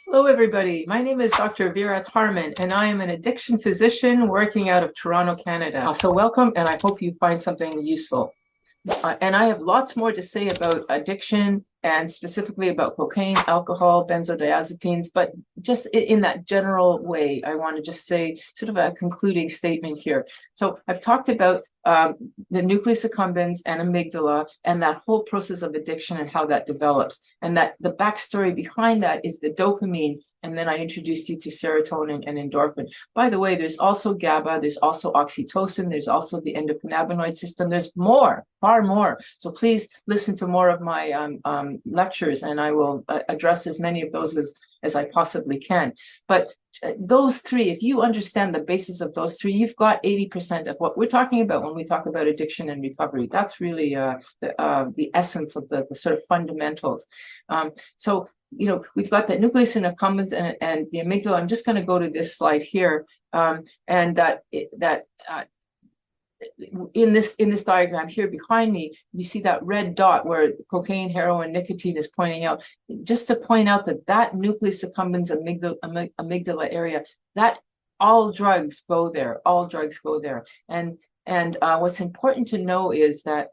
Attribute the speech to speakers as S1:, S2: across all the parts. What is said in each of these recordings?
S1: Hello, everybody. My name is Dr. Vera Tarman, and I am an addiction physician working out of Toronto, Canada. So welcome, and I hope you find something useful. And I have lots more to say about addiction and specifically about cocaine, alcohol, benzodiazepines, but just in that general way, I want to just say sort of a concluding statement here. So I've talked about the nucleus accumbens and amygdala and that whole process of addiction and how that develops. And that the backstory behind that is the dopamine. And then I introduced you to serotonin and endorphin. By the way, there's also GABA, there's also oxytocin, there's also the endocannabinoid system. There's more, far more. So please listen to more of my lectures, and I will address as many of those as I possibly can. But those three, if you understand the basis of those three, you've got 80% of what we're talking about when we talk about addiction and recovery. That's really the essence of the sort of fundamentals. So we've got the nucleus accumbens and the amygdala. I'm just going to go to this slide here, and in this diagram here behind me, you see that red dot where cocaine, heroin, nicotine is pointing out. Just to point out that nucleus accumbens amygdala area, that all drugs go there. All drugs go there. And what's important to know is that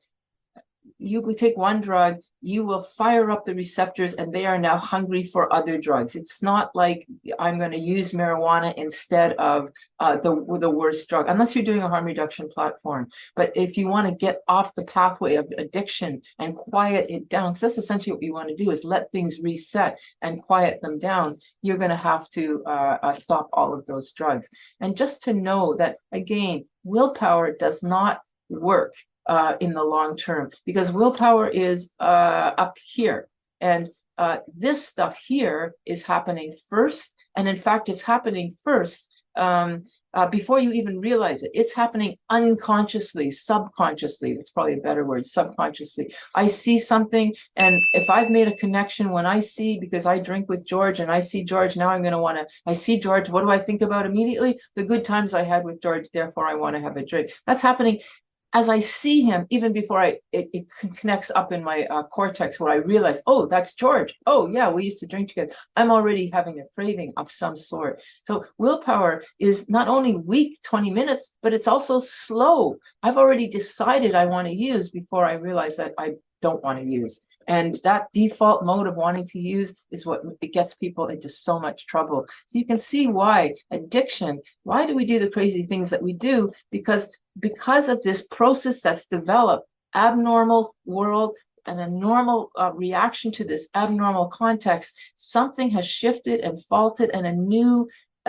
S1: you could take one drug, you will fire up the receptors, and they are now hungry for other drugs. It's not like I'm going to use marijuana instead of the worst drug, unless you're doing a harm reduction platform. But if you want to get off the pathway of addiction and quiet it down, because that's essentially what you want to do, is let things reset and quiet them down, you're going to have to stop all of those drugs. And just to know that, again, willpower does not work in the long term, because willpower is up here, and this stuff here is happening first. And in fact, it's happening first before you even realize it. It's happening unconsciously, subconsciously. That's probably a better word, subconsciously. I see something, and if I've made a connection when I see, because I drink with George and I see George, now I'm going to want to, I see George, what do I think about immediately? The good times I had with George, therefore I want to have a drink. That's happening as I see him, even before it connects up in my cortex, where I realize, oh, that's George. Oh, yeah, we used to drink together. I'm already having a craving of some sort. So willpower is not only weak, 20 minutes, but it's also slow. I've already decided I want to use before I realize that I don't want to use. And that default mode of wanting to use is what it gets people into so much trouble. So you can see why addiction, why do we do the crazy things that we do? Because of this process that's developed, abnormal world and a normal reaction to this abnormal context, something has shifted and faulted, and a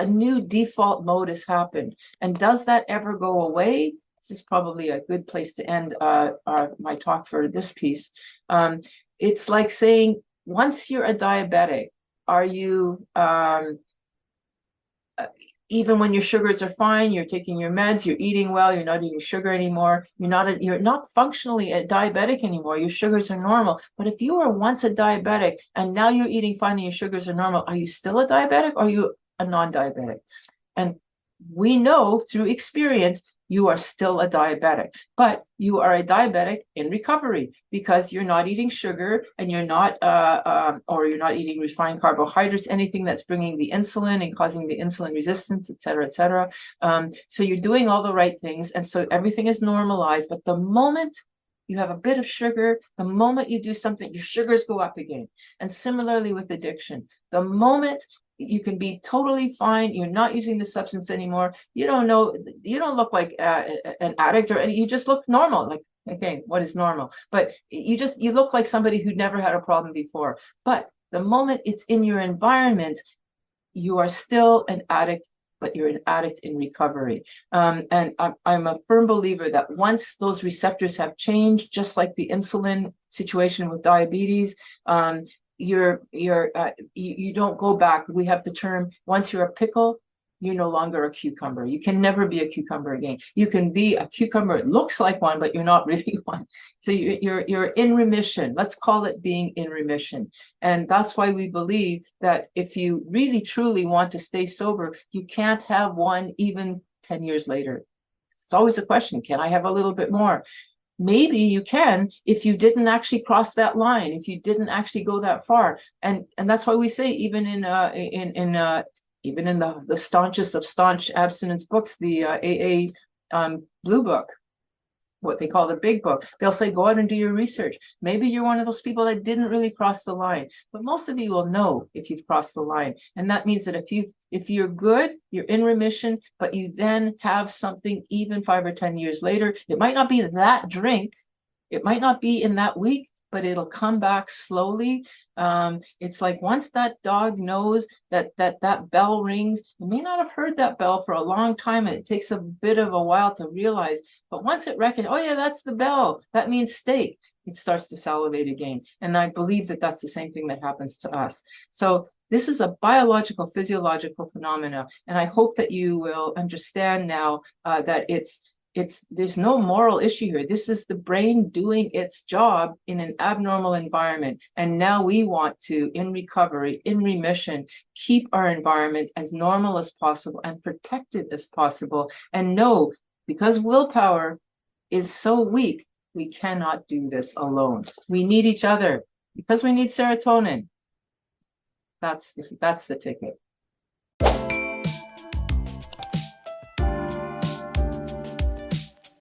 S1: new default mode has happened. And does that ever go away? This is probably a good place to end my talk for this piece. It's like saying, once you're a diabetic, are you even when your sugars are fine, you're taking your meds, you're eating well, you're not eating sugar anymore, you're not functionally a diabetic anymore, your sugars are normal. But if you were once a diabetic and now you're eating fine and your sugars are normal, are you still a diabetic, or are you a non-diabetic? And we know through experience you are still a diabetic, but you are a diabetic in recovery, because you're not eating sugar, and you're not eating refined carbohydrates, anything that's bringing the insulin and causing the insulin resistance, et cetera, et cetera. So you're doing all the right things, and so everything is normalized. But the moment you have a bit of sugar, the moment you do something, your sugars go up again. And similarly with addiction, the moment you can be totally fine, you're not using the substance anymore, you don't look like an addict or you just look normal. Like, again, what is normal? But you look like somebody who'd never had a problem before. But the moment it's in your environment, you are still an addict, but you're an addict in recovery. And I'm a firm believer that once those receptors have changed, just like the insulin situation with diabetes, you don't go back. We have the term, once you're a pickle, you're no longer a cucumber. You can never be a cucumber again. You can be a cucumber, it looks like one, but you're not really one. So you're in remission. Let's call it being in remission. And that's why we believe that if you really truly want to stay sober, you can't have one even 10 years later. It's always a question, can I have a little bit more? maybe you can if you didn't actually cross that line, if you didn't actually go that far. And that's why we say, even in the staunchest of staunch abstinence books, the AA Blue Book, what they call the big book, they'll say, go out and do your research. Maybe you're one of those people that didn't really cross the line, but most of you will know if you've crossed the line. And that means that if you're good, you're in remission, but you then have something even 5 or 10 years later, it might not be that drink, it might not be in that week, but it'll come back slowly. It's like once that dog knows that bell rings, it may not have heard that bell for a long time, and it takes a bit of a while to realize. But once it recognizes, oh yeah, that's the bell, that means steak, it starts to salivate again. And I believe that that's the same thing that happens to us. So this is a biological, physiological phenomena, and I hope that you will understand now that there's no moral issue here. This is the brain doing its job in an abnormal environment. And now we want to, in recovery, in remission, keep our environment as normal as possible and protected as possible. And know, because willpower is so weak, we cannot do this alone. We need each other because we need serotonin. That's the ticket.